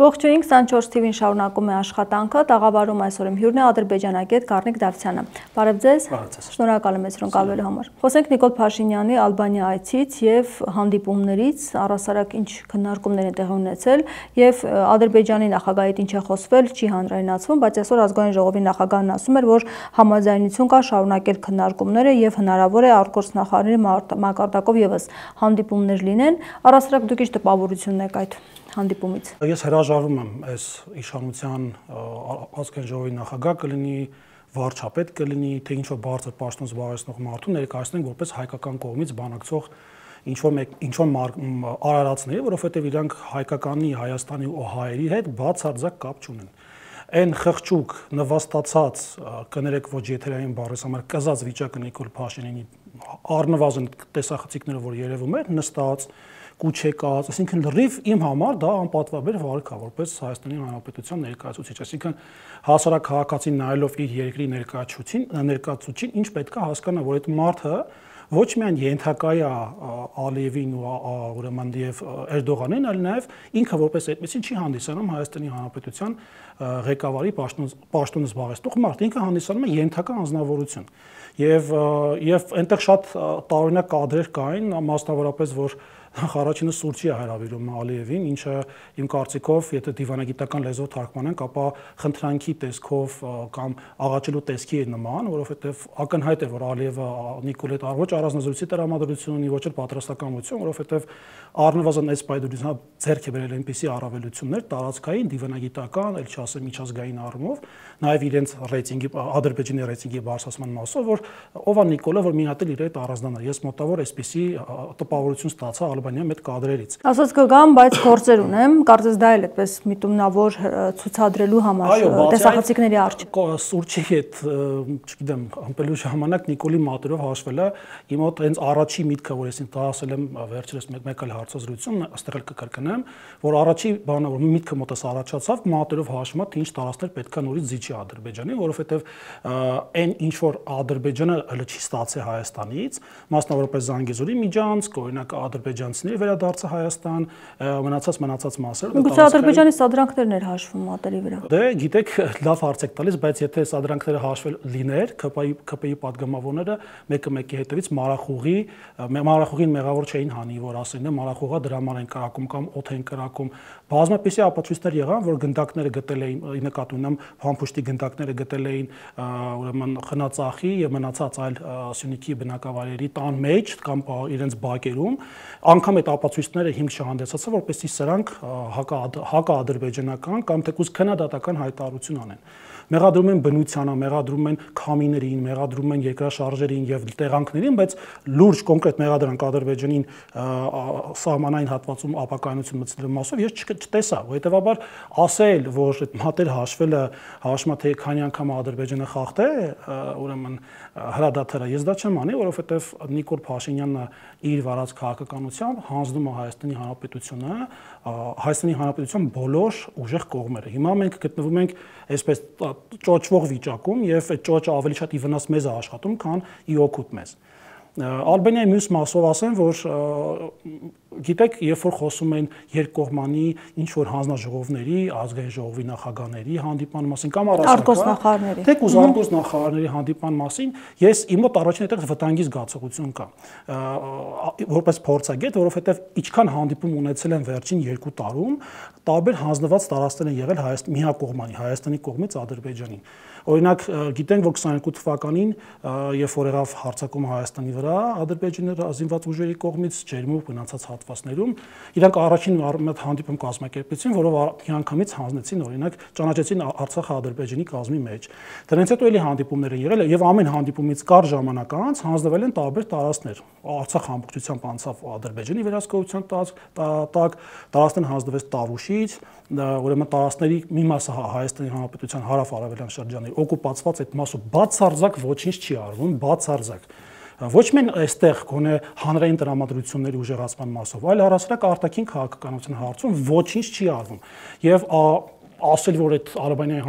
Ողջույն 24 TV-ին շարունակում է աշխատանքը, տաղավարում այսօր իմ հյուրն է ադրբեջանագետ Գառնիկ Դավթյանը։ Բարև ձեզ։ Շնորհակալ եմ այսօր կալվելու համար։ Խոսենք Նիկոլ Փաշինյանի Ալբանիա այցից եւ հանդիպումներից, առհասարակ ինչ քննարկումներ են տեղի ունեցել եւ Ադրբեջանի նախագահի ինչ է խոսվել, չի հանրայնացվում, բայց այսօր ազգային ժողովի նախագահն ասում էր, որ համաձայնություն կա շարունակել քննարկումները եւ հնարավոր է արտգործնախարարների մակարդակով եւս հանդիպումներ լինեն։ Առհասարակ դուք ինչ տպավորություն եք այդ հանդիպումից։ Ես հրաժարվում եմ այս իշխանության ազգային ժողովի նախագահ կլինի, վարչապետ կլինի, թե ինչ որ բարձր պաշտոն զբաղեցնող մարդու ներկայացնենք որպես հայկական կողմից բանակցող ինչ որ արարածների, որովհետև իրանք հայկականի, Հայաստանի ու հայերի հետ բացարձակ կապ չունեն։ Այն խղճուկ նվաստացած կներեք ոչ եթերային բառից համար կզած վիճակը Նիկոլ Փաշինյանի առնվազն տեսախցիկները, որ երևում էր, նստած կուչեկած, այսինքն լրիվ իմ համար դա անպատվաբեր վարք է որպես Հայաստանի Հանրապետության ներկայացուցիչ, այսինքն հասարակ քաղաքացին նայելով իր երկրի ներկայացուցչին, ինչ պետք է հասկանա, որ այդ մարդը ոչ միայն ենթակա է Ալիևին ու ուրեմն եւ Էրդողանին, այլ նաեւ ինքը որպես այդպեսին չի հանդիսանում Հայաստանի Հանրապետության ղեկավարի պաշտոնը զբաղեցնող մարդ, ինքը հանդիսանում է ենթակա անձնավորություն։ Եվ այնտեղ շատ տարօրինակ կադրեր կային, մասնավորապես որ առաջինը սուրճի է հրավիրում Ալիևին, ինչը իմ կարծիքով, եթե դիվանագիտական լեզվով թարգմանենք, ապա խնդրանքի տեսքով կամ աղաչելու տեսքի է նման, որովհետև ակնհայտ է, որ Ալիևը Նիկոլի հետ ոչ առանձնազրույցի տրամադրություն ունի, ոչ էլ պատրաստակամություն, որովհետև առնվազն այս պայդուրից ձեռք է բերել այնպիսի առավելություններ տարածքային, դիվանագիտական, այլ չասեմ միջազգային առումով, նաև իրենց ռեյտինգի, Ադրբեջանի ռեյտինգի բարձրացման մասով, որ ով է Նիկոլը, որ մի հատ էլ իր հետ առանձնանա։ Ես մոտավոր այսպիսի տպավորություն ստացա Ալբանիա մեծ կադրերից։ Ասած կգամ, բայց գործեր ունեմ, կարծես դա էլ այդպես միտումնավոր ցուցադրելու համար տեսախցիկների արժ։ Սուրճի հետ, չգիտեմ, ամպելու ժամանակ Նիկոլի մատերով հաշվելը իմ մոտ հենց առաջի միտքը, որ ես դա ասել եմ վերջերս մեկ այլ հարցազրույցում, այստեղ էլ կկրկնեմ, որ առաջի բանը, որ միտքը մոտս առաջացավ, մատերով հաշվումա, թե ինչ տարածքներ պետքա նորից զիջի Ադրբեջանին, որովհետև այն ինչ որ Ադրբեջանը հələ չի ստացել Հայաստանից, մասնավորապես Զանգեզուրի միջանցք, օրինակ ադրբեջանցիների վերադարձը Հայաստան, մնացած մասերը։ Գուցե Ադրբեջանի սադրանքներն էր հաշվում մատերի վրա։ Դե գիտեք, լավ հարց եք տալիս, բայց եթե սադրանքները հաշվել լիներ, ԿՊ-ի падգամավորները մեկը մեկի հետևից մարախուղին մեղավոր չէին հանի, որ ասեն, մարախուղը դրաման են կրակում կամ օդ են կրակում։ Բազմապիսի ապացույցներ եղան, որ գնդակները գտել էին, նկատի ունեմ, փամփուշտի գնդակները գտել էին ուրեմն Խնածախի եւ մնացած այլ Սյունիքի բնակավայրերի տան մեջ կամ իրենց բակերում, անգամ այդ ապացույցները հիմք չհանդեսացան, որպեսզի սրանք հակաադրբեջանական կամ թեկուզ քննադատական հայտարարություն անեն։ Մեղադրում են բնությանը, մեղադրում են քամիներին, մեղադրում են երկրաշարժերին եւ տեղանքներին, բայց լուրջ կոնկրետ մեղադրանք Ադրբեջանին սահմանային հատվածում ապակայնություն մտցնելու մասով ես չտեսա, հետեւաբար ասել, որ այդ մատեր հաշվելը հաշմա թե քանի անգամ Ադրբեջանը խախտե, ուրեմն հրադադարը ես դա չեմ անի, որովհետեւ Նիկոլ Փաշինյանը իր վարած քաղաքականությամբ հանձնում է Հայաստանի Հանրապետության բոլոր ուժեղ կողմերը։ Հիմա մենք գտնվում ենք այսպես ճոճվող վիճակում եւ այդ ճոճը ավելի շատ ի վնաս մեզ է աշխատում, քան ի օգուտ մեզ։ Ալբանիայի մյուս մասով ասեմ, որ գիտեք, երբ որ խոսում են երկկողմանի ինչ որ հանձնաժողովների, ազգային ժողովի նախագահների հանդիպման մասին կամ արտգործնախարարների, թեկուզ արտգործնախարարների հանդիպման մասին, ես իմ մոտ առաջին այդտեղ վտանգի զգացողություն կա, որպես փորձագետ, որովհետև ինչքան հանդիպում ունեցել են վերջին 2 տարում, տարբեր հանձնված տարածքներ են եղել միակողմանի, Հայաստանի կողմից Ադրբեջանին։ Օրինակ, գիտենք, որ 22 թվականին, երբ որ եղավ հարձակումը Հայաստանի վրա, Ադրբեջանի զինված ուժերի կողմից ջերմուկ մնացած հատվածներում, իրանք առաջին հանդիպում կազմակերպեցին, որով միանգամից հանձնեցին, օրինակ, ճանաչեցին Արցախը Ադրբեջանի կազմի մեջ։ Դրանից հետո էլի հանդիպումներ են եղել եւ ամեն հանդիպումից կար ժամանակ անց հանձնվել են տարբեր տարածքներ։ Արցախ ամբողջությամբ անցավ Ադրբեջանի վերահսկողության տակ, տարածքներ հանձնվեց Տավուշից, ուրեմն տարածքների մի մասը Հայաստանի Հանրապետության հարավ-արևելյան շրջանի օկուպացված այդ մասով բացարձակ ոչինչ չի արվում, բացարձակ։ Ոչ միայն այստեղ գոնե հանրային տրամադրությունների ուժեղացման մասով, այլ առասարակ արտաքին քաղաքականության հարցում ոչինչ չի արվում։ Եվ ասել, որ այդ Արաբիայի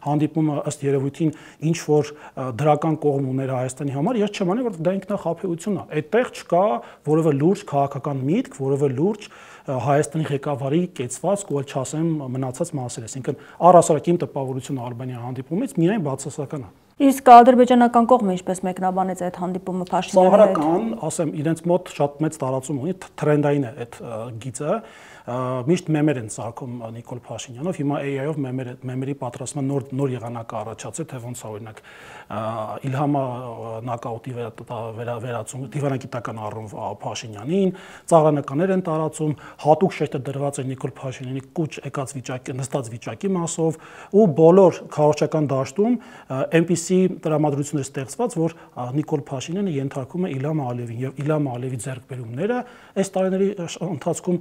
հանդիպումը ըստ երևույթին ինչ որ դրական կողմ ուներ Հայաստանի համար, ես չեմ անի, որ դա ինքնախաբեություն է։ Այդտեղ չկա որևէ լուրջ քաղաքական միտք, որևէ լուրջ Հայաստանի ղեկավարի կեցվածք, ու չասեմ մնացած մասեր, այսինքն առհասարակ իմ տպավորությունը Արաբիայի հանդիպումից միայն բացասական է։ Իսկ ադրբեջանական կողմը ինչպես մեկնաբանեց այդ հանդիպումը Փաշինյանի հետ։ Սահարական, ասեմ, իրենց մոտ շատ մեծ տարածում ունի, թրենդային է այդ գիծը, միշտ մեմեր են սարքում Նիկոլ Փաշինյանով, հիմա AI-ով մեմերի պատրաստման նոր եղանակ առաջացել, թե ոնց է օրինակ Իլհամը նոկաուտի վերածում դիվանագիտական առումով Փաշինյանին, ծաղրանականներ են տարածում, հատուկ շեշտը դրված է Նիկոլ Փաշինյանի կուչ եկած վիճակի, նստած վիճակի մասով, ու բոլոր քարոզչական դաշտում այնպիսի տրամադրություն է ստեղծված, որ Նիկոլ Փաշինյանը ենթարկում է Իլհամ Ալիևին, եւ Իլհամ Ալիևի ձեռքբերումները այս տարիների ընթացքում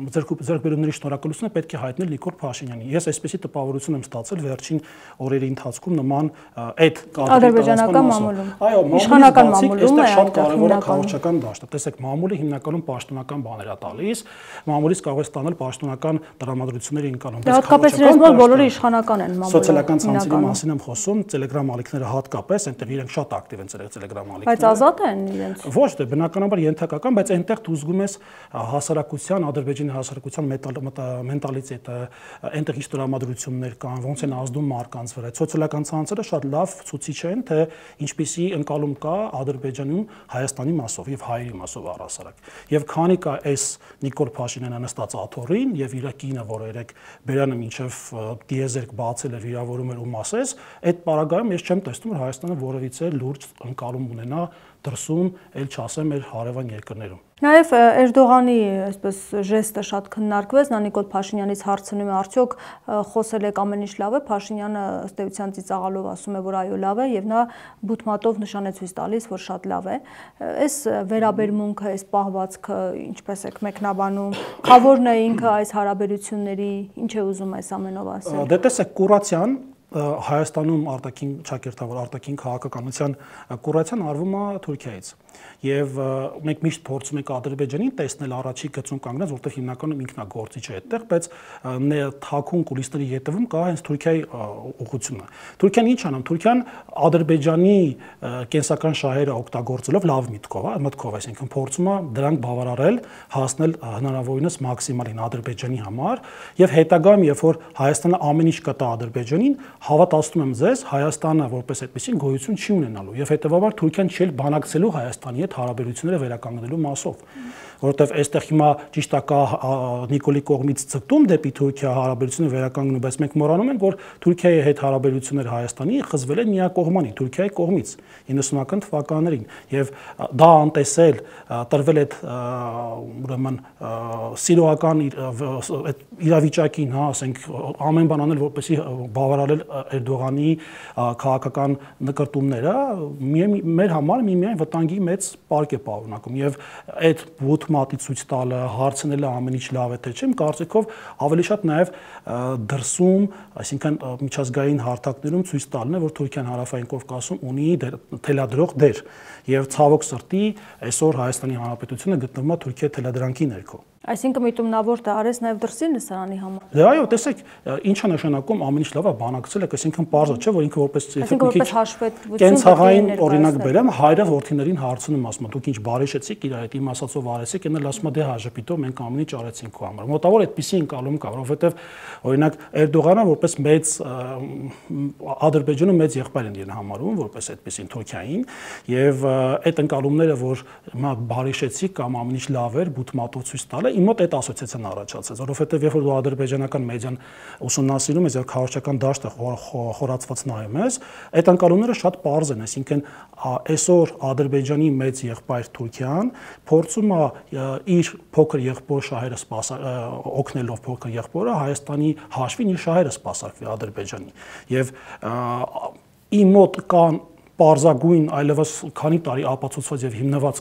ձեռքբերումների շնորհակալությունը պետք է հայտնել Նիկոլ Փաշինյանին։ Ես այսպեսի տպավորություն եմ ստացել վերջին օրերի ընթացքում նման այդ ադրբեջանական մամուլում։ Այո, իշխանական մամուլում է շատ կարևոր է քաղաքական դաշտը։ Տեսեք, մամուլը հիմնականում պաշտոնական բաներ է տալիս, մամուլից կարող է ստանալ պաշտոնական տրամադրություններ ինքնանում։ Հատկապես իրենց մոտ բոլորը իշխանական են մամուլը։ Սոցիալական ցանցերի մասին եմ խոսում, Telegram ալիքները հատկապես, այնտեղ իրենք շատ ակտիվ են Telegram ալիքները։ Բայց ազատ են իրենց։ Ոչ, դե բնականաբար ենթակական, բայց այնտեղ դու զգում ես հասարակության, Ադրբեջանի հասարակության մենտալիտետը, այնտեղ ինչ տրամադրություններ կան, ոնց են ազդում մարդկանց վրա։ Սոցիալական ցանցերը շատ լավ ցուցիչ են, թե ինչպիսի ընկալում կա Ադրբեջանում Հայաստանի մասով եւ հայերի մասով առհասարակ։ Եվ քանի կա այս Նիկոլ Փաշինյանը նստած աթոռին եւ իր կինը, որը երեք բերանը մինչեւ դիեզերք բացել էր, վիրավորում էր ու մասես, այդ պարագայում ես չեմ տեսնում, որ Հայաստանը որևիցե լուրջ ընկալում ունենա դրսում, ել չասեմ, մեր հարևան երկրներում։ Նաև Էրդողանի այսպես ժեստը շատ քննարկվեց, նա Նիկոլ Փաշինյանից հարցնում է, արդյոք խոսել եք ամեն ինչ լավ է, Փաշինյանը ըստ էության ծիծաղալով ասում է, որ այո լավ է, եւ նա բութմատով նշան է ցույց տալիս, որ շատ լավ է։ Այս վերաբերմունքը, այս պահվածքը ինչպես եք մեկնաբանում, խավորն է ինքը այս հարաբերությունների, ինչ է ուզում այս ամենով ասել։ Դե տեսեք, կուրացիան Հայաստանում արտաքին ճակերտավոր արտաքին քաղաքականության կուրացիան արվում է Թուրքիայից եւ մենք միշտ փորձում ենք Ադրբեջանին տեսնել առաջի գծում կանգնած, որտեղ հիմնականում ինքնագործիչ է այդտեղ, բայց թաքուն կուլիսների ետևում կա հենց Թուրքիայի ուղղությունը։ Թուրքիան ինչ անում։ Թուրքիան Ադրբեջանի կենսական շահերը օգտագործելով լավ մտքով, այսինքն փորձում է դրանք բավարարել, հասնել հնարավորինս մաքսիմալին Ադրբեջանի համար եւ հետագայում, երբ որ Հայաստանը ամեն ինչ կտա Ադրբեջանին, հավատացնում եմ ձեզ, Հայաստանը որպես այդպեսին գոյություն չի ունենալու եւ հետեւաբար Թուրքիան չի բանակցելու Հայաստանի հետ հարաբերությունները վերականգնելու մասով, որովհետեւ այստեղ հիմա ճիշտ է կա Նիկոլի կողմից ցկտում դեպի Թուրքիա հարաբերությունները վերականգնելու, բայց մենք մոռանում ենք, որ Թուրքիայի հետ հարաբերությունները Հայաստանի խզվել են միակողմանի Թուրքիայի կողմից 90-ական թվականներին եւ դա անտեսել տրվել այդ ուրեմն սիրողական իրավիճակին, հա, ասենք ամեն բան անել, որպեսզի բավարարել Էրդողանի քաղաքական նկարտումները մեր համար միմիայն վտանգի մեծ պարկ է պարունակում եւ այդ բութմատի ցույց տալը, հարցնելը ամեն ինչ լավ է թե չէ, իմ կարծիքով ավելի շատ նաեւ դրսում, այսինքն միջազգային հարթակներում ցույց տալն է, որ Թուրքիան հարավային Կովկասում ունի թելադրող դեր եւ ցավոք սրտի այսօր Հայաստանի Հանրապետությունը գտնվում է Թուրքիայի թելադրանքի ներքո։ Այսինքն միտումնավոր դա արես նաև դրսին լսարանի համար։ Դե այո, տեսեք, ինչ է նշանակում ամեն ինչ լավ է բանակցել, այսինքն պարզ չէ, որ ինքը որպես կենցաղային օրինակ բերեմ, հայրը որդիներին հարցնում, ասում է, դուք ինչ բարեշեցիք իր այդ իմ ասածով արեցիք, այնն ասում է, դե հաժպիտով մենք ամեն ինչ արեցինք քո համար։ Մոտավոր այդպիսի ընկալում կա, որովհետև օրինակ Էրդողանը որպես մեծ Ադրբեջանը մեծ եղբայր են իրեն համարում, որպես այդպիսին Թուրքիային, եւ այդ ընկալումները, որ հիմա բարեշեցիք կամ ամեն ինչ լավ էր, բութմատով ցույց տալը իմ մոտ այդ ասոցիացիան առաջացեց, որովհետև երբ որ դու ադրբեջանական մեդիան ուսումնասիրում ես եւ քաղաքական դաշտը խորացված նայում ես, այդ ընկալումները շատ պարզ են, այսինքն այսօր Ադրբեջանի մեծ եղբայր Թուրքիան փորձում է իր փոքր եղբոր շահերը օգնելով փոքր եղբորը Հայաստանի հաշվին իր շահերը սպասարկվի Ադրբեջանի եւ իմ մոտ կան պարզագույն այլևս քանի տարի ապացուցված եւ հիմնված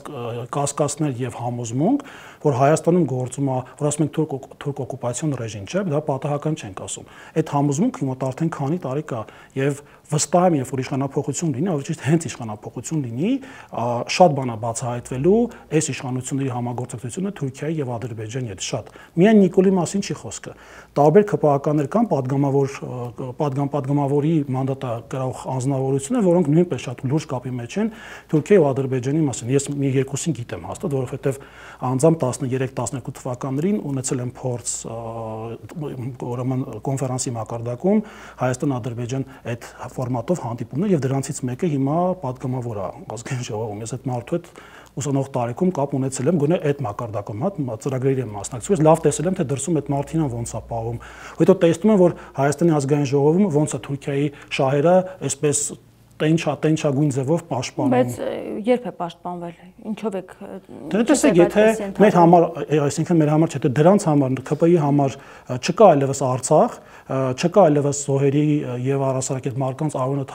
կասկածներ եւ համոզմունք, որ Հայաստանում գործում է, որ ասում են թուրք օկուպացիոն ռեժիմ, չէ՞, դա պատահական չենք ասում։ Այդ համոզմունքը մոտ արդեն քանի տարի կա եւ վստահ եմ, երբ որ իշխանափոխություն լինի, ավելի ճիշտ հենց իշխանափոխություն լինի, շատ բան է բացահայտվելու այս իշխանությունների համագործակցությունը Թուրքիայի եւ Ադրբեջանի հետ շատ։ Միայն Նիկոլի մասին չի խոսքը։ Տարբեր ՔՊԱ-ականներ կան, պատգամավորի մանդատը կրող անձնավորություններ, որոնք նույնպես շատ լուրջ կապի մեջ են Թուրքիայի ու Ադրբեջանի մասին։ Ես մի երկուսին գիտեմ հաստատ, որովհետեւ անձամբ 13-12 թվականներին ունեցել եմ փորձ ուրեմն կոնֆերանսի մակարդակում Հայաստան-Ադրբեջան այդ ֆորմատով հանդիպումներ եւ դրանցից մեկը հիմա պատգամավոր է ազգային ժողովում։ Ես այդ մարդու հետ ուսանող տարիքում կապ ունեցել եմ գոնե այդ մակարդակում, ծրագրերի եմ մասնակցում, լավ տեսել եմ թե դրսում այդ մարդինան ոնց է պահում։ Հետո տեսնում եմ, որ Հայաստանի ազգային ժողովում ոնց է Թուրքիայի շահերը այսպես տենչագույն ձևով պաշտպանում։ Բայց երբ է պաշտպանվել, ինչով եք։ Դե տեսեք, եթե մեր համար, այսինքն մեր համար չէ, թե դրանց համար, ՔՊ-ի համար չկա այլևս Արցախ, չկա այլևս զոհերի եւ առասարակ այդ մարդկանց արյունը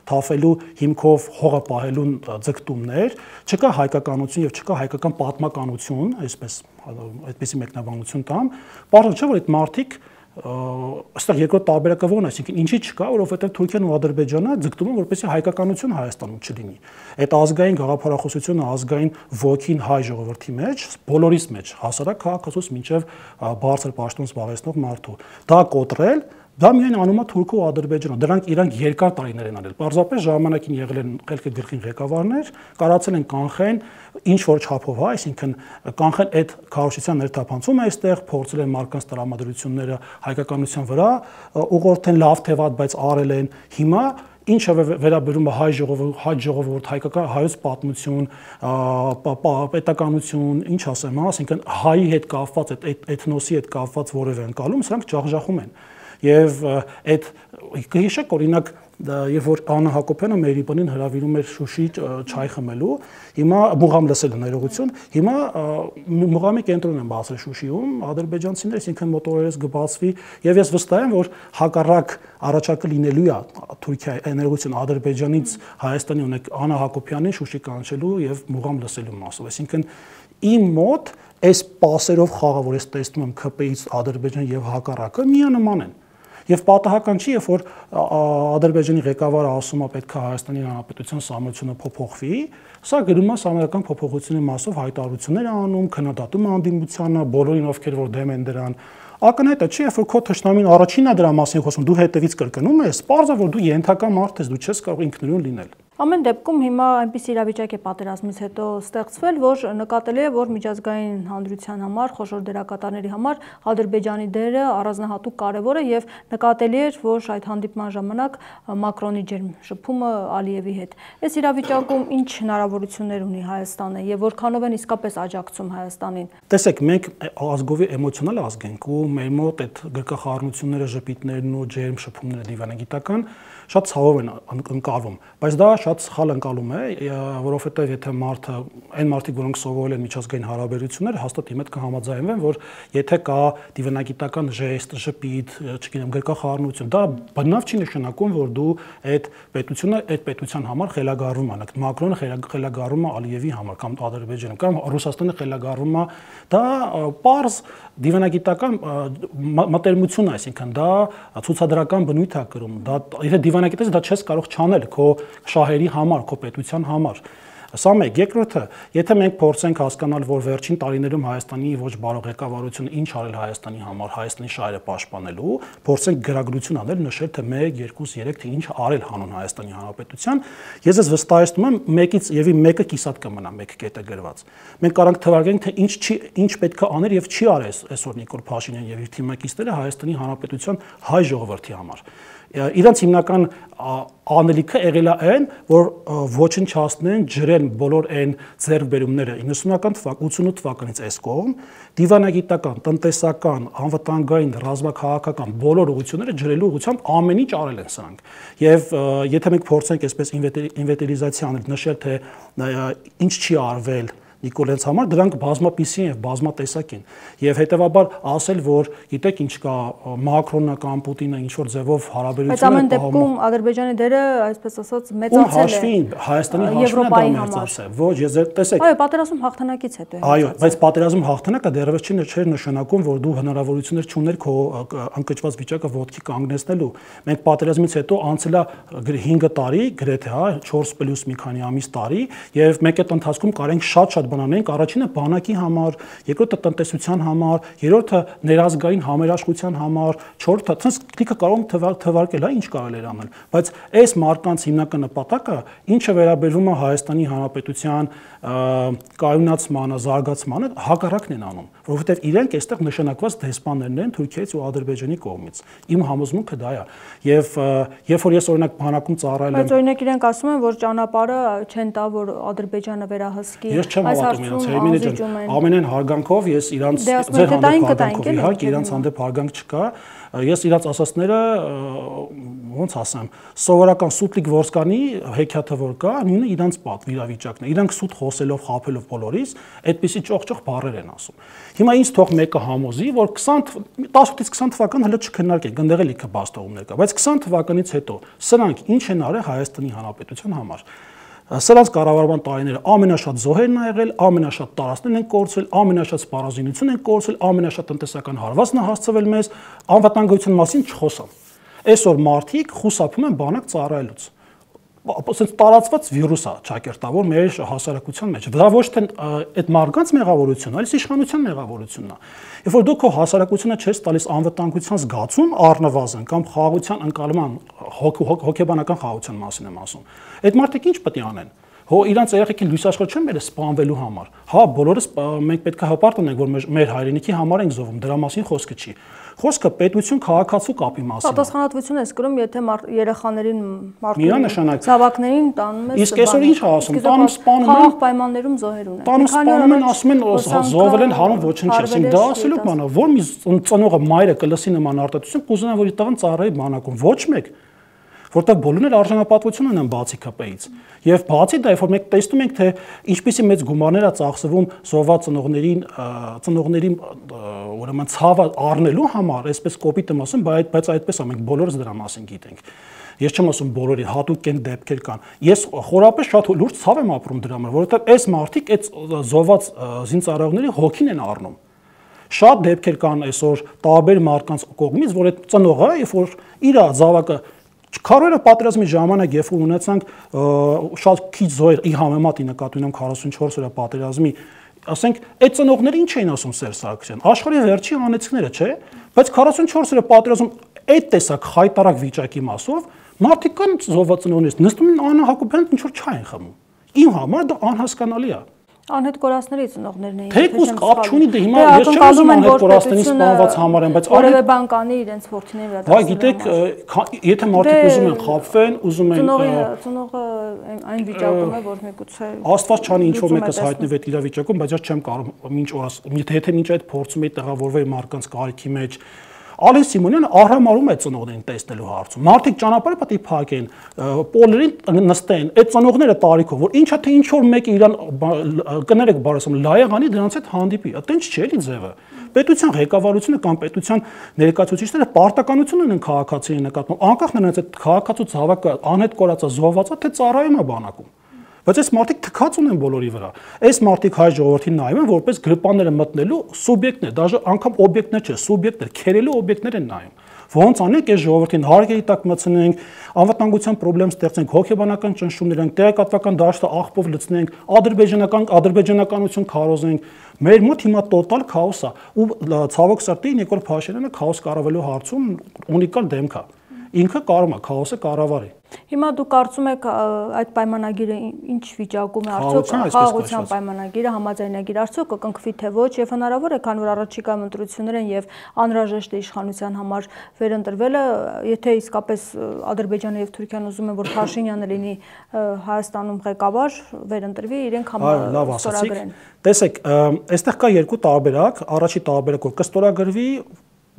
թափելու հիմքով հողը պահելու ձգտումներ, չկա հայկականություն եւ չկա հայկական պատմականություն, այդպեսի մեկնաբանություն տամ, բարձր չէ, որ այդ մարդիկ այստեղ երկրորդ տարբերակը ո՞րն է, այսինքն ինչի չկա, որովհետև Թուրքիան ու Ադրբեջանը ձգտում են, որպեսզի հայկականություն Հայաստանում չլինի։ Այդ ազգային գաղափարախոսությունը, ազգային ոգին հայ ժողովրդի մեջ, բոլորիս մեջ, հասարակ քաղաքացուց մինչև բարձր պաշտոն զբաղեցնող մարդու, դա կոտրել, դա միայն անում է Թուրքիը ու Ադրբեջանը։ Դրանք իրանք երկար տարիներ են արել։ Պարզապես ժամանակին եղել են խելքը գլխին ղեկավարներ, կարացել են կանխեն ինչ որ չափով, այսինքն կանխեն այդ քարոզչության ներթափանցումը այստեղ, փորձել են մարդկանց տրամադրությունները հայկականության վրա, ուղղորդեն լավ թե վատ, բայց արել են։ Հիմա ինչը վերաբերում է հայ ժողովուրդ, հայկական հայոց պատմություն, պետականություն, ինչ ասեմ, այսինքն հայի հետ կապված, էթնոսի հետ կապված որևէ ընկալում, սրանք ջախջախում են։ Եվ այդ կհիշեք օրինակ երբ որ Աննա Հակոբյանը մեր իբնին հրավիրում էր Շուշի չայ խմելու, հիմա մուղամ լսել ներողություն, հիմա մուղամի կենտրոն են բացել Շուշիում, ադրբեջանցիներ, այսինքն մոտորերս կբացվի, եւ ես վստահ եմ, որ հակառակ առաջարկը լինելու է Թուրքիայի ներողություն Ադրբեջանից Հայաստանի ունեք Աննա Հակոբյանին Շուշի կանչելու եւ մուղամ լսելու մասով, այսինքն իմ մոտ այս պասերով խաղը, որ ես տեսնում եմ ՔՊ-ից Ադրբեջան եւ հակառակը միանման են։ Եվ պատահական չի, երբ որ Ադրբեջանի ղեկավարը ասում է պետք է Հայաստանի Հանրապետության սահմանությունը փոփոխվի, սա գրում է սահմանական փոփոխությունների մասով հայտարարություններ անում, քննադատում անդիմությանը, բոլորին ովքեր որ դեմ են դրան։ Ակնհայտ է, չի, երբ որ քո թշնամին առաջինն է դրա մասին խոսում, դու հետևից կրկնում ես, պարզ է, որ դու ենթակա մարդ ես, դու չես կարող ինքնուրույն լինել։ Ամեն դեպքում հիմա այնպես իրավիճակ է պատերազմից հետո ստեղծվել, որ նկատելի է, որ միջազգային հանրության համար, խոշոր դերակատարների համար Ադրբեջանի դերը առանձնահատուկ կարևոր է եւ նկատելի էր, որ այդ հանդիպման ժամանակ Մակրոնի ջերմ շփումը Ալիևի հետ։ Այս իրավիճակում ինչ հնարավորություններ ունի Հայաստանը եւ որքանով են իսկապես աջակցում Հայաստանին։ Տեսեք, մենք ազգովի էմոցիոնալ ազգ ենք ու մեր մոտ այդ գրկախառնությունները, ժպիտներն ու ջերմ շփումները դիվանագիտական շատ ցավով են ընկալվում, բայց դա շատ սխալ ընկալում է, որովհետև եթե մարդը, այն մարդիկ, որոնք սովորել են միջազգային հարաբերություններ, հաստատ իմ հետ կհամաձայնվեն, որ եթե կա դիվանագիտական ժեստ, ժպիտ, չգիտեմ, գրկախառնություն, դա բնավ չի նշանակում, որ դու այդ պետությունը այդ պետության համար խելագարվում ես, Մակրոնը խելագարվում է Ալիևի համար կամ Ադրբեջանը կամ Ռուսաստանը խելագարվում է, դա պարզ դիվանագիտական մտերմություն է, այսինքն դա ցուցադրական բնույթ է կրում, դա եթե դիվանագիտես դա չես կարող չանել քո շահերի համար, քո պետության համար։ Սա մեկ, երկրորդը, եթե մենք փորձենք հասկանալ, որ վերջին տարիներում Հայաստանի ոչ բարող ղեկավարությունը ինչ արել Հայաստանի համար, Հայաստանի շահերը պաշտպանելու, փորձենք գրագրություն անել, նշել թե 1, 2, 3 թե ինչ արել հանուն Հայաստանի Հանրապետության, ես ես վստահեցնում եմ մեկից եւի մեկը կիսատ կմնա, մեկ կետը գրված։ Մենք կարող ենք թվարկենք, թե ինչ պետք է անել եւ չի արել այսօր Նիկոլ Փաշինյանը եւ իր թիմակիցները Հայաստանի Հանրապետության հայ ժողովրդի համար։ Իրանց հիմնական անելիքը եղել է այն, որ ոչնչացնեն, ջրեն բոլոր այն ձեռքբերումները 90-ական 88 թվականից այս կողմ, դիվանագիտական, տնտեսական, անվտանգային, ռազմաքաղաքական բոլոր ուղղությունները ջրելու ուղղությամբ ամեն ինչ արել են սրանք։ Եվ եթե մենք փորձենք այսպես ինվենտարիզացիա անել, նշել թե ինչ չի արվել Նիկոլենց համար դրանք բազմապիսի են եւ բազմատեսակ են։ Եվ հետեւաբար ասել, որ գիտեք ինչ կա, Մակրոնը կամ Պուտինը ինչ որ ձևով հարաբերություններ բայց ամեն դեպքում Ադրբեջանի դերը, այսպես ասած, մեծացել է։ Հայաստանի հաշվին դա մեծացել է։ Ոչ, ես տեսեք։ Այո, պատերազմում հաղթանակից հետո է։ Այո, բայց պատերազմում հաղթանակը դեռևս չէր նշանակում, որ դու հնարավորություններ չուներ քո անկճված վիճակը ոտքի կանգնեցնելու։ Մենք պատերազմից հետո անցել է 5 տարի, գրեթե, հա, 4+ մի քանի ամիս տարի, եւ մենք այդ ընթացքում կարենք շատ բանանենք, առաջինը բանակի համար, երկրորդը տնտեսության համար, երրորդը ներազգային համերաշխության համար, չորրորդը ցած քիքը կարող թվարկել, հա, ինչ կարելի էր անել, բայց այս մարկանց հիմնական նպատակը, ինչը վերաբերվում է Հայաստանի Հանրապետության կայունացմանը, զարգացմանը, հակառակն են անում, որովհետև իրենք այստեղ նշանակված դեսպաններն են Թուրքիայից ու Ադրբեջանի կողմից։ Իմ համոզմունքը դա է։ Եւ երբ որ ես օրինակ բանակում ծառայել եմ, բայց օրինակ իրենք ասում են, որ ճանապարհը չեն տա, որ Ադրբեջանը վերահսկի։ Ես չեմ հավատում իրենց, Հերմինե ջան, ամենայն հարգանքով ես իրանց ձեր հանդեպ իհարկե իրանց հանդեպ հարգանք չկա։ Ես իրաց ասածները ոնց ասեմ, սովորական սուտլիկ ворսկանի հեքիաթը որ կա, նույնը իրանց պատվիրավիճակն է։ Իրանք սուտ խոսելով, խափելով բոլորից, այդպիսի ճոխ-ճոխ բառեր են ասում։ Հիմա ինձ թող մեկը համոզի, որ 18-ից 20 թվական հələ չքննարկենք, այնտեղ էլ իքը բաստողումներ կա, բայց 20 թվականից հետո սրանք ինչ են արել Հայաստանի Հանրապետության համար։ Սրանց կառավարման տարիները ամենաշատ զոհերն ա եղել, ամենաշատ տարածքներն են կորցրել, ամենաշատ սպառազինություն են կորցրել, ամենաշատ տնտեսական հարվածն է հասցվել մեզ, անվտանգության մասին չխոսամ։ Այսօր մարդիկ խուսափում են բանակ ծառայելուց։ Ասենց տարածված վիրուս է ճակերտավոր մեր հասարակության մեջ։ Դա ոչ թե այդ մարդկանց մեղավորությունն է, այլ իշխանության մեղավորությունն է։ Երբ որ դու քո հասարակությունը չես տալիս անվտանգության զգացում առնվազն կամ խաղաղության ընկալման հոգեբանական խաղաղության մասին եմ ասում, այդ մարդիկ ինչ պետք է անեն։ Հո իրանց երեխեքին լույս աշխարհ չեն մերը սպանվելու համար։ Հա, բոլորս մենք պետք է հպարտ ունենք, որ մեր հայրենիքի համար ենք զոհվում, դրա մասին խոսքը չի։ Խոսքը պետություն քաղաքացու կապի մասին։ Պատասխանատվություն ես կրում, եթե երեխաներին մարդու զավակներին տանում ես։ Իսկ այսօր ինչ ասում, տանում սպանում են։ Խաղաղ պայմաններում զոհեր ունեն։ Տանում սպանում են, ասում են զոհվել են, հանուն ոչնչացին։ Դա ասելու բան է, որ մի ծնողը մայրը կլսի նման արտահայտություն, կուզենա որ իր տղան ծառայի բանակում, ոչ մեկ։ Որտեղ բոլորն էլ արժանապատվություն ունեն բացի ԿՊ-ից։ Եվ բացի դա, երբ որ մենք տեսնում ենք, թե ինչպիսի մեծ գումարներ է ծախսվում զոհված ծնողներին ուրեմն ցավը առնելու համար, այսպես կոպիտ եմ ասում, բայց այդպես է, մենք բոլորս դրա մասին գիտենք։ Ես չեմ ասում բոլորի հատուկ են դեպքեր կան։ Ես խորապես շատ լուրջ ցավ եմ ապրում դրա համար, որովհետև այս մարդիկ այդ զոհված զինծառայողների հոգին են առնում։ Շատ դեպքեր կան այսօր տարբեր մարդկանց կողմից, որ այդ ծնողը, երբ որ իր զավակը Քարոյը պատերազմի ժամանակ երբ ունեցանք շատ քիչ զոհեր ի համեմատի նկատի ունեմ 44 օրյա պատերազմի, ասենք այդ ծնողները ինչ էին ասում Սերժ Սարգսյան, աշխարհի վերջի անեցքները, չէ, բայց 44 օրյա պատերազմ այդ տեսակ խայտարակ վիճակի մասով մարդիկ կան զոհված ծնողներից նստում են Աննա Հակոբյանն ինչ որ չա են խմում։ Իմ համար դա անհասկանալի է։ Անհետ կորածների ծնողներն էին։ Թեկուզ կապ չունի, դե հիմա ես չեմ ասում անհետ կորածների սպանված համար են, բայց որևէ բան կանի իրենց ворթիների վրա։ Վայ, գիտեք, եթե մարդիկ ուզում են խաբվեն, ուզում են ծնողը այն վիճակում է, որ միգուցե Աստված չանի ինչ որ մեկս հայտնվի այդ իրավիճակում, բայց ես չեմ կարող մինչ օրս, եթե մինչ այդ փորձում էի տեղավորվել մարդկանց կարիքի մեջ Ալեն Սիմոնյանը արհամարում է ծնողներին տեսնելու հարցում։ Մարդիկ ճանապարհը պետք է փակեն, պոլերին նստեն, այդ ծնողները տարիքով, որ ինչա թե ինչ որ մեկը իրան կներեք բարեսում լայեղանի դրանց հետ հանդիպի, այտենց չէ էլի ձևը։ Պետության ղեկավարությունը կամ պետության ներկայացուցիչները պարտականություն ունեն քաղաքացիների նկատմամբ, անկախ նրանից այդ քաղաքացու զավակը անհետ կորածը զոհվածը թե ծառայում է բանակում։ Բայց այս մարդիկ թքած ունեն բոլորի վրա։ Այս մարդիկ հայ ժողովրդին նայում են որպես գրպանները մտնելու սուբյեկտներ, դաժե անգամ օբյեկտներ չէ, սուբյեկտներ, քերելու օբյեկտներ են նայում։ Ոնց անենք այս ժողովրդին հարգելի տակ մտցնենք, անվտանգության խնդրեմ ստեղծենք, հոգեբանական ճնշումներ ենք, տեղեկատվական դաշտը աղբով լցնենք, ադրբեջանականություն քարոզենք։ Մեր մոտ հիմա տոտալ քաոս է ու ցավոք սրտի Նիկոլ Փաշինյանը քաոս կառավարելու հարցում ունիկալ դեմք է։ Ինքը կարում է քաոսը կառավարի։ Հիմա դու կարծում եք այդ պայմանագիրը ինչ վիճակում է, արդյոք խաղաղության պայմանագիրը, համաձայնագիր արդյոք կկնքվի թե ոչ, եւ հնարավոր է, քանի որ առաջիկա ընտրություններ են եւ անհրաժեշտ է իշխանության համար վերընտրվելը, եթե իսկապես Ադրբեջանը եւ Թուրքիան ուզում են, որ Փաշինյանը լինի Հայաստանում ղեկավար, վերընտրվի, իրենք ստորագրեն։ Տեսեք, այստեղ կա երկու տարբերակ, առաջի տարբերակը կստորագրվի,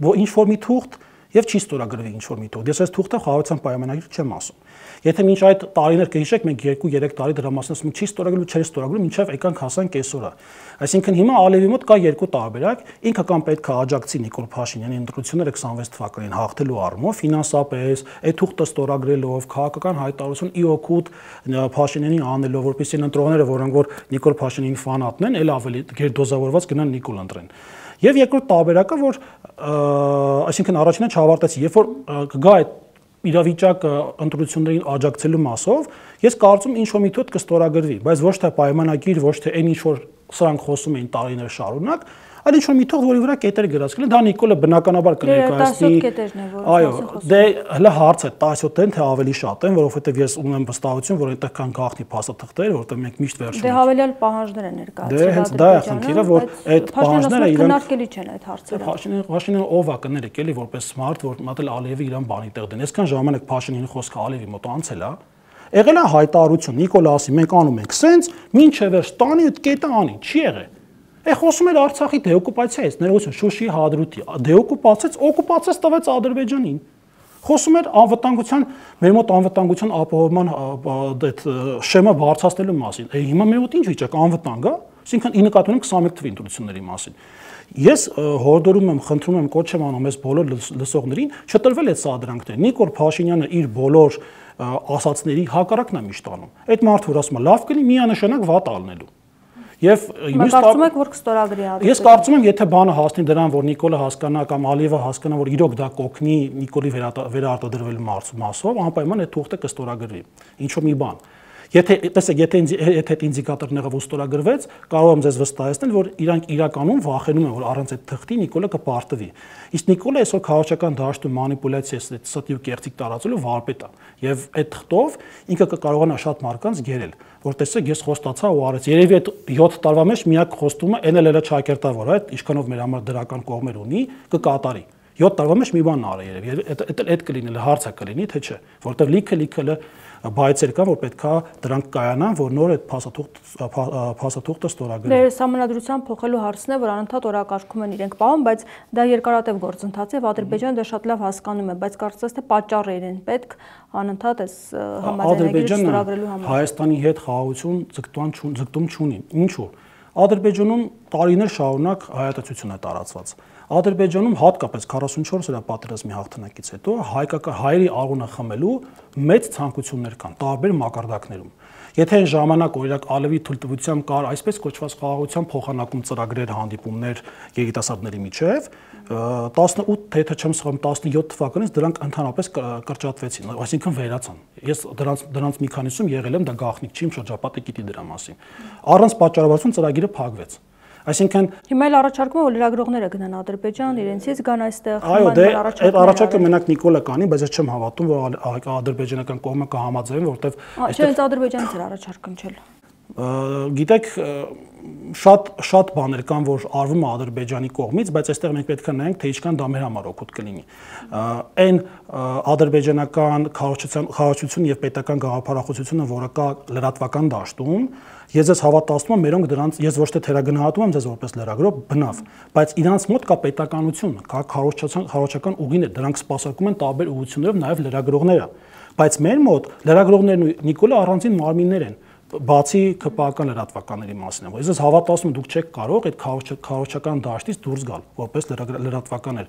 որ ինչ որ մի թուղթ եւ չի ստորագրվի ինչ որ միտով։ Ես այս թուղթը խաղաղության պայմանագիր չեմ ասում։ Եթե մինչ այդ տարիներ կհիշեք, մենք 2-3 տարի դրա մասին ասում ենք չի ստորագրելու, չէ ստորագրելու, մինչև եկանք հասանք այսօրը։ Այսինքն հիմա Ալիևի մոտ կա երկու տարբերակ, ինքը կամ պետք է աջակցի Նիկոլ Փաշինյանի ընտրությունները 26 թվականին հաղթելու առումով, ֆինանսապես, այդ թուղթը ստորագրելով, քաղաքական հայտարարություն ի օգուտ Փաշինյանի անելով, որպեսզի ընտրողները, որոնք որ Նիկոլ Փաշինյանի ֆանատն են, էլ ավելի գերդոզավորված գնան Նիկոլ ընտրեն։ Եվ երկրորդ տարբերակը, որ այսինքն առաջինը չավարտեցի, երբ որ կգա այդ իրավիճակը ընտրություններին աջակցելու մասով, ես կարծում ինչ որ միտոտ կստորագրվի, բայց ոչ թե պայմանագիր, ոչ թե այն ինչ որ սրանք խոսում էին տարիներ շարունակ, այլ ինչ որ միտող, որի վրա կետեր գրածել են, դա Նիկոլը բնականաբար կներկայացնի։ Այո, դե հələ հարց է 17-ն թե ավելի շատ են, որովհետև ես ունեմ վստահություն, որ այնտեղ կան գաղտնի փաստաթղթեր, որտեղ մենք միշտ վերջում։ Դե հավելյալ պահանջներ են ներկայացրել։ Դե հենց դա է խնդիրը, որ այդ պահանջները իրենք քննարկելի չեն այդ հարցերը։ Փաշինյանը ով է կներեք էլի որպես smart, որ մատել Ալիևը իրան բանի տեղ դեն։ Այսքան ժամանակ Փաշինյանի խոսքը Ալիևի մոտ անցել է։ Եղել է հայտարարություն, Նիկոլը ասի, մենք անում ենք սենց, մինչև վերջ տանի այդ կետը անի, չի եղել։ Խոսում էր Արցախի դեօկուպացիայից, ներողություն, Շուշիի հադրութի, օկուպացիաց տվեց Ադրբեջանին։ Խոսում էր անվտանգության, մեր մոտ անվտանգության ապահովման այդ շեմը բարձրացնելու մասին։ Հիմա մեր մոտ ինչ վիճակ անվտանգ է, այսինքն ի նկատի ունեմ 21 թվականի ընտրությունների մասին։ Ես հորդորում եմ, խնդրում եմ, կոչ եմ անում այս բոլոր լսողներին չտրվել այդ սադրանքներ։ Նիկոլ Փաշինյանը իր բոլոր ասածների հակառակն է միշտ անում։ Այդ մարդը որ ասում է լավ կլինի, միանշանակ վատ ալնելու։ Եվ մյուս կարծում եք որ կստորագրի ադեպ։ Ես կարծում եմ, եթե բանը հասնի դրան, որ Նիկոլը հասկանա կամ Ալիևը հասկանա, որ իրոք դա կօգնի Նիկոլի վերարտադրվելու մասով, անպայման այդ թուղթը կստորագրվի։ Ինչ որ մի բան։ Եթե տեսեք, եթե այդ ինդիկատորները ոստորագրվեց, կարող եմ ձեզ վստահեցնել, որ իրանք իրականում վախենում են, որ առանց այդ թղթի Նիկոլը կպարտվի։ Իսկ Նիկոլը այսօր քաղաքական դաշտում մանիպուլյացիա ստի ու կերտիկ տարածելու վարպետ է։ Եվ այդ թղթով ինքը կկարողանա շատ մարկանց գերել, որ տեսեք, ես խոստացա ու արեց։ Երևի այդ 7 տարվա մեջ միակ խոստումը այն էլ Չակերտավոր է, այդ ինչքանով մեր համար դրական կողմեր ունի, կկատարի։ 7 տարվա մեջ մի բան արի երևի։ Այդ կլինել հարց է կլինի, թե չէ, որտեղ լիքը բայցեր կան, որ պետքա դրանք կայանան, որ նոր այդ փաստաթուղթը ստորագրվի։ Դե համանդրության փոխելու հարցն է, որ անընդհատ օրակարգում են իրենք պահում, բայց դա երկարատև գործընթաց է, Ադրբեջանը դա շատ լավ հասկանում է, բայց կարծես թե պատճառ է իրեն պետք անընդհատ այս համաձայնագիրը ստորագրելու համար։ Հայաստանի հետ խաղաղություն ձգտում չունի։ Ինչու՞։ Ադրբեջանում տարիներ շարունակ հայատացություն է տարածված։ Ադրբեջանում հատկապես 44 օրյա պատերազմի հաղթանակից հետո հայերի արունը խմելու մեծ ցանկություններ կան տարբեր մակարդակներում։ Եթե այն ժամանակ օրինակ Ալիևի թույլտվությամբ կար այսպես կոչված խաղաղության փոխանակում ծրագրեր, հանդիպումներ երիտասարդների միջև, 18 թե չեմ սխալվում 17 թվականից դրանք ընդհանրապես կրճատվեցին, այսինքն վերացան։ Ես դրանց մի քանիսում եղել եմ, դա գաղտնիք չի, իմ շրջապատը գիտի դրա մասին։ Առանց պատճառաբանության ծրագիրը փակվեց։ Այսինքն հիմա էլ առաջարկում է որ լրագրողները գնան Ադրբեջան, իրենցից գան այստեղ։ Այո, դե այդ առաջարկը մենակ Նիկոլը կանի, բայց ես չեմ հավատում, որ ադրբեջանական կողմը կհամաձայնի, որովհետև Չէ, հենց Ադրբեջանից էր առաջարկը հնչել։ Գիտեք, շատ բաներ կան, որ արվում է Ադրբեջանի կողմից, բայց այստեղ մենք պետք է նայենք, թե ինչքան դա մեր համար օգուտ կլինի։ Այն ադրբեջանական խաղաղություն եւ պետական գաղափարախոսությունը, որը կա լրատվական դաշտում, ես ձեզ հավատացնում եմ, մերոնք դրանց ես ոչ թե թերագնահատում եմ ձեզ որպես լրագրող, բնավ, բայց իրանց մոտ կա պետականություն, կա խաղաղական ուղիներ, դրանք սպասարկում են տարբեր ուղղություններով նաեւ լրագրողները, բայց մեր մոտ լրագրողներն ու Նիկոլը առանձին մարմիններ են։ Բացի ԿՊԱ-ական լրատվականների մասին, ես ես հավատացում եմ դուք չեք կարող այդ քաղաքական դաշտից դուրս գալ որպես լրատվականներ։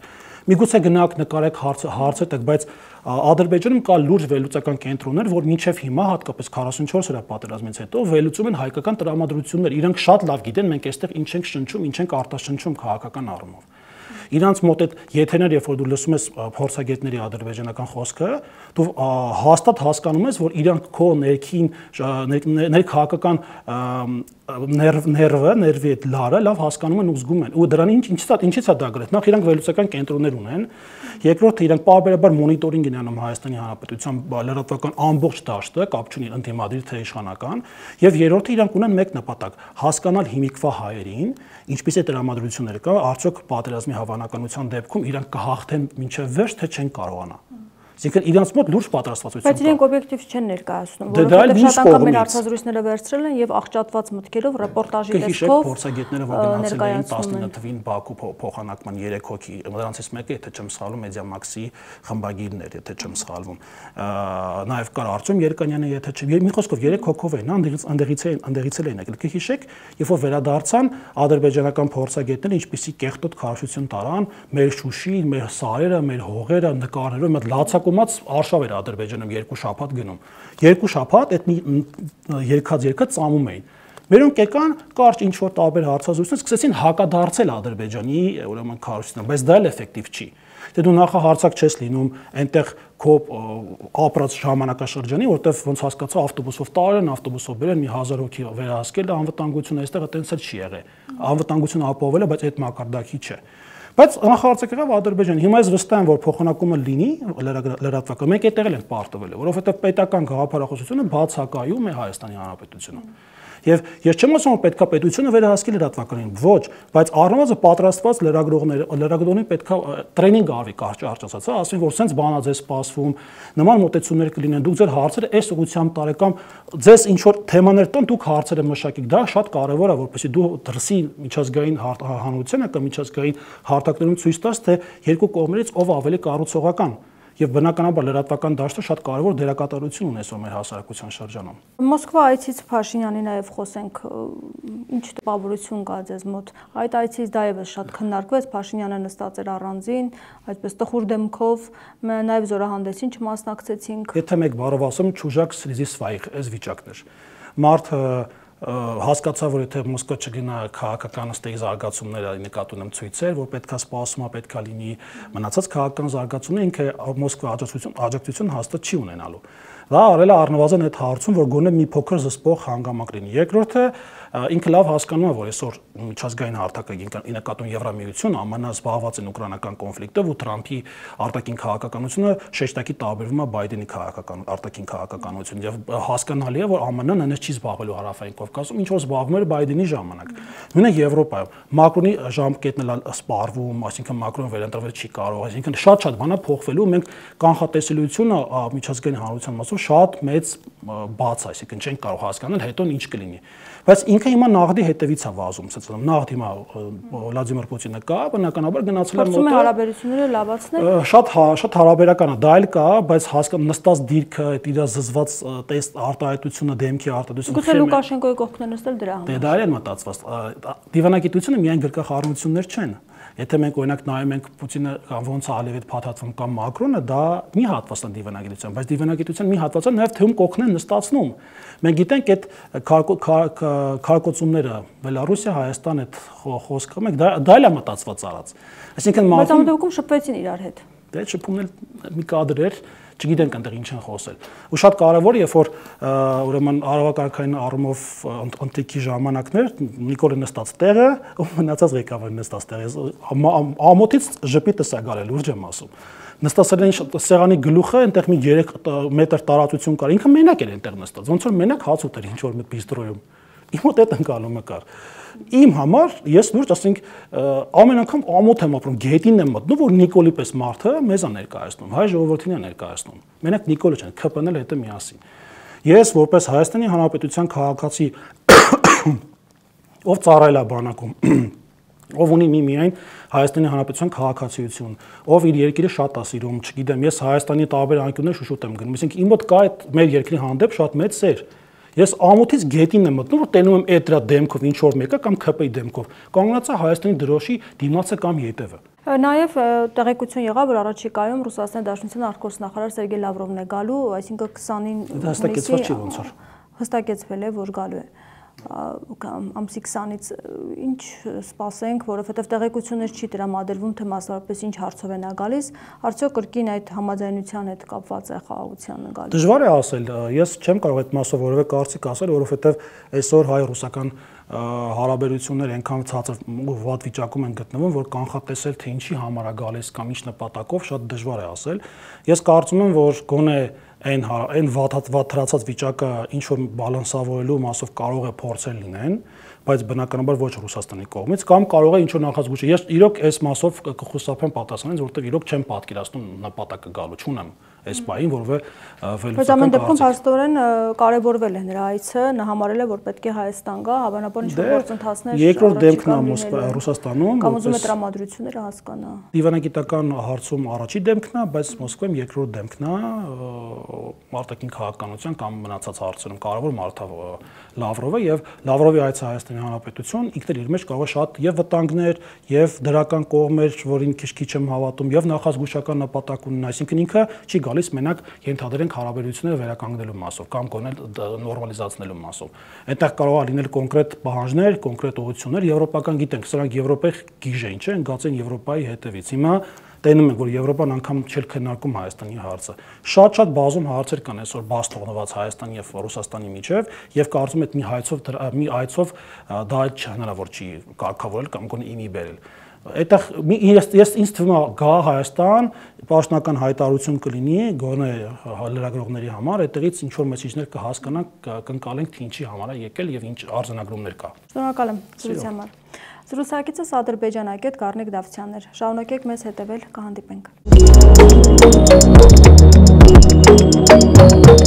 Միգուցե գնաք նկարեք հարցեր տակ, բայց Ադրբեջանում կա լուրջ վերլուծական կենտրոններ, որ մինչև հիմա հատկապես 44 օրյա պատերազմից հետո վերլուծում են հայկական տրամադրություններ։ Իրանք շատ լավ գիտեն մենք այստեղ ինչ ենք շնչում, ինչ ենք արտաշնչում քաղաքական առումով։ Իրանց մոտ այդ եթերներ, երբ որ դու լսում ես փորձագետների ադրբեջանական խոսքը, դու հաստատ հասկանում ես, որ իրանք քո ներքաղաքական ներվի այդ լարը լավ հասկանում են ու զգում են։ Ու դրան ինչից է դա գրեթե։ Նախ իրանք վերլուծական կենտրոններ ունեն, երկրորդը իրանք պարբերաբար մոնիտորինգ են անում Հայաստանի Հանրապետության լրատվական ամբողջ դաշտը, կապ չունի ընդդիմադիր թե իշխանական, եւ երրորդը իրանք ունեն մեկ նպատակ՝ հասկանալ հիմիկվա հայերին, ինչպես է տրամադրությունները կա, արդյոք պատերազմի հավանականության դեպքում իրանք կհաղթեն մինչև վերջ, թե չեն կարողանա։ Այսինքն իրենց մոտ լուրջ պատրաստվածություն կա։ Բայց իրենք օբյեկտիվ չեն ներկայացնում, որովհետև շատ անգամ մեր հարցազրույցները վերցրել են եւ աղճատված մտքերով ռեպորտաժի տեսքով փորձագետները որ գնացել էին 19 թվին Բաքու փոխանակման 3 հոգի, նրանցից մեկը, եթե չեմ սխալվում, Մեդիամաքսի խմբագիրն էր, եթե չեմ սխալվում։ Նաեւ կար Արտյոմ Երկանյանը, եթե մի խոսքով 3 հոգով էին, ընդդեղից էին եկել։ Գիշեք, երբ որ վերադարձան ադրբեջանական փորձագետները ինչպիսի կեղտոտ քարոշություն տարան, մեր Շուշի, մեր սարերը, մեր հողերը, նկարներով, այդ լացակումած արշավ էր Ադրբեջանում 2 շաբաթ գնում։ 2 շաբաթ այդ երկը ծամում էին։ Մերոնք եկան կարճ ինչ որ տարբեր հարցազրույցներ սկսեցին հակադարձել Ադրբեջանի, ուրեմն քարոշությունը, բայց դա էլ էֆեկտիվ չի։ Դե դու նախահարցակ չես լինում այնտեղ քո ապրած ժամանակաշրջանի, որտեվ ոնց հասկացա ավտոբուսով տարել են, ավտոբուսով բերել մի 1000 հոգի վերահասկել, անվտանգությունը այստեղ այտենց էլ չի եղել։ Անվտանգությունը ապահովել է, բայց այդ մակարդակի չէ։ Բայց նախահարցակ եղավ Ադրբեջանը։ Հիմա ես վստահ եմ, որ փոխանակումը լինի լրատվական։ Մենք այդտեղ ենք պարտվել, որովհետև պետական գաղափարախոսությունը բացակայում է Հայաստանի Հանրապետությունում։ Եվ ես չեմ ասում, որ պետքա պետությունը վերահասկի լրատվականին, ոչ, բայց առնվազն պատրաստված լրագրողներին պետքա տրեյնինգ արվի կարճ ասած, ասեն, որ սենց բանա ձեզ սպասվում, նման մոտեցումներ կլինեն, դուք ձեր հարցերը այս ուղղությամբ տարեք կամ ձեզ ինչ որ թեմաներ տան, դուք հարցերը մշակեք, դա շատ կարևոր է, որպեսզի դու դրսի միջազգային հանրությանը կամ միջազգային հարթակներում ցույց տաս, թե երկու կողմերից ով ավելի կառուցողական Եվ բնականաբար լրատվական դաշտը շատ կարևոր դերակատարություն ունի այսօր մեր հասարակության շրջանում։ Մոսկվա այցից Փաշինյանի նաև խոսենք, ինչ տպավորություն կա ձեզ մոտ։ Այդ այցից դա եւս շատ քննարկվեց, Փաշինյանը նստած էր առանձին, այդպես տխուր դեմքով, նաև զորահանդեսին չմասնակցեցինք։ Եթե մեկ բառով ասեմ, ճուժակ սրիզի սվայղ, այս վիճակն էր։ Մարդը հասկացա, որ եթե Մոսկվա չգնա քաղաքական ստեյ զարգացումները նկատի ունեմ ցույցեր, որ պետքա սպասում, պետքա լինի մնացած քաղաքական զարգացումները, ինքը Մոսկվա աջակցություն հաստատ չի ունենալու։ Դա արել է առնվազն այդ հարցում, որ գոնե մի փոքր զսպող հանգամանք լինի։ Երկրորդը ինքը լավ հասկանում է, որ այսօր միջազգային հարթակը նկատում Եվրամիությունը ԱՄՆ-ը զբաղված են ուկրաինական կոնֆլիկտով ու Թրամփի արտաքին քաղաքականությունը շեշտակի տարբերվում է Բայդենի արտաքին քաղաքականությունից եւ հասկանալի է, որ ԱՄՆ-ն այնպես չի զբաղվելու հարավային Կովկասում, ինչ որ զբաղվում էր Բայդենի ժամանակ։ Նույնը Եվրոպայում Մակրոնի ժամկետն էլ սպառվում, այսինքն Մակրոնը վերընտրվել չի կարող, այսինքն շատ բան է փոխվելու, մենք կանխատեսելիությունը միջազգային հանրության մասով շատ մեծ բաց, այսինքն չենք կարող հասկանալ հետո ինչ կլինի։ Բայց ինքը հիմա նաղդի հետևից է վազում, ասած նաղդ հիմա Վլադիմիր Պուտինը կա, բնականաբար գնացել է մոտ։ Փորձում է հարաբերությունները լավացնել։ Շատ հարաբերական է, դա էլ կա, բայց նստած դիրքը, այդ իր զզված տեստ արտահայտությունը, դեմքի արտահայտությունը։ Գուցե Լուկաշենկոյի կողքն է նստել դրա համար։ Դա էլ է մտածված։ Դիվանագիտությունը միայն գրկախառնություններ չեն։ Եթե մենք օրինակ նայում ենք Պուտինը կամ ոնց է ալևետ փաթաթվում կամ Մակրոնը, դա մի հատվածն է դիվանագիտության, բայց դիվանագիտության մի հատվածը նաև թվում կողքն են նստացնում։ Մենք գիտենք այդ քարկոծումները Բելարուսիա, Հայաստան այդ խոսքը, մենք դա էլ է մտածված արած։ Այսինքն բայց ამ դեպքում շփվեցին իրար հետ։ Դե շփումն էլ մի կադր էր, չգիտենք այնտեղ ինչ են խոսել։ Ու շատ կարևոր է, երբ որ ուրեմն արարողակարգային առումով ընթրիքի ժամանակներ Նիկոլը նստած տեղը ու մնացած ղեկավարը նստած տեղը ամոթից ժպիտը սա գալել ուրջ եմ ասում։ Նստածել են սեղանի գլուխը, այնտեղ մի 3 մետր տարածություն կար։ Ինքը մենակ էր այնտեղ նստած։ Ոնց որ մենակ հաց ուտեր ինչ որ մի բիստրոյում։ Իմ մոտ այդ ընկալումը կար։ Իմ համար ես լուրջ ասենք ամեն անգամ ամոթ եմ ապրում, գետին եմ մտնում, որ Նիկոլի պես մարդը մեզ է ներկայացնում, հայ ժողովրդին է ներկայացնում։ Մենակ Նիկոլը չէ, ԿՊՆ-ը հետը միասին։ Ես որպես Հայաստանի Հանրապետության քաղաքացի, ով ծառայել է բանակում, ով ունի միայն Հայաստանի Հանրապետության քաղաքացիություն, ով իր երկիրը շատ է սիրում, չգիտեմ, ես Հայաստանի տարբեր անկյուններ շուշուտ եմ գնում, այսինքն իմ մոտ կա այդ մեր երկրի հանդեպ շատ մեծ սեր։ Ես ամոթից գետին եմ մտնում, որ տենում եմ այդ դրա դեմքով ինչ որ մեկը կամ ԿՊ-ի դեմքով։ Կանգնած է Հայաստանի դրոշի դիմացը կամ ետևը։ Նաև տեղեկություն եղավ, որ առաջիկայում Ռուսաստանի Դաշնության արտգործնախարար Սերգեյ Լավրովն է գալու, այսինքն 20-ին հստակեցված չի ոնց որ։ Հստակեցվել է, որ գալու է ամսի 20-ից ինչ սպասենք, որովհետև տեղեկություններ չի տրամադրվում, թե մասնավորապես ինչ հարցով են գալիս, արդյոք կրկին այդ համաձայնության հետ կապված է խաղաղության գալու։ Դժվար է ասել, ես չեմ կարող այդ մասով որևէ կարծիք ասել, որովհետև այսօր հայ-ռուսական հարաբերություններ այնքան ցածր ու վատ վիճակում են գտնվում, որ կանխատեսել թե ինչի համար է գալիս կամ ինչ նպատակով շատ դժվար է ասել։ Ես կարծում եմ, որ գոնե այն վատ վիճակը ինչ որ բալանսավորելու մասով կարող է փորձել լինեն, բայց բնականաբար ոչ Ռուսաստանի կողմից կամ կարող է ինչ որ նախազգուշ։ Ես իրոք այս մասով կխուսափեմ պատասխանից, որովհետև իրոք չեմ պատկերացնում նպատակը գալու չունեմ այս պահին, որովհետեւ Ամեն դեպքում փաստորեն կարևորվել է նրա այցը, նա համարել է, որ պետք է Հայաստան գա, հավանաբար ինչ-որ գործընթացներ երկրորդ դեմքն է Ռուսաստանում, կամ ուզում է տրամադրությունները հասկանա։ Դիվանագիտական հարցում առաջի դեմքն է, բայց Մոսկվայում երկրորդ դեմքն է, մարտական քաղաքականության կամ մնացած հարցերում կարևոր մարդը Լավրովը եւ Լավրովի այցը Հայաստանի Հանրապետություն ինքն իր մեջ կարող է շատ եւ վտանգներ եւ դրական կողմեր, որին քիչ եմ հավատում, եւ նախազգուշական նպատակ ունեն, այսինքն ինքը չի գալիս մենակ ենթադրենք հարաբերությունները վերականգնելու մասով կամ կոնել նորմալիզացնելու մասով։ Այդտեղ կարող է լինել կոնկրետ պահանջներ, կոնկրետ ուղղություններ, եվրոպական գիտենք, սրանք Եվրոպայի գիժ են, չէ՞, ընկած են Եվրոպայի հետևից։ Հիմա տենում ենք, որ Եվրոպան անգամ չէր քննարկում Հայաստանի հարցը։ Շատ բազում հարցեր կան այսօր բաց թողնված Հայաստանի եւ Ռուսաստանի միջեւ եւ կարծում եմ մի այցով դա չհնարավոր չի կարգավորել կամ գոնե իմի բերել։ Այդտեղ ինձ թվում է գա Հայաստան, պաշտոնական հայտարարություն կլինի գոնե լրագրողների համար, այդտեղից ինչ որ մեսիջներ կհասկանանք, կընկալենք թե ինչի համար է եկել եւ ինչ արձանագրումներ կա։ Շնորհակալ եմ զրույցի համար։ Զրուցակիցս ադրբեջանագետ Գառնիկ Դավթյանն էր։ Շարունակեք մեզ հետևել, կհանդիպենք։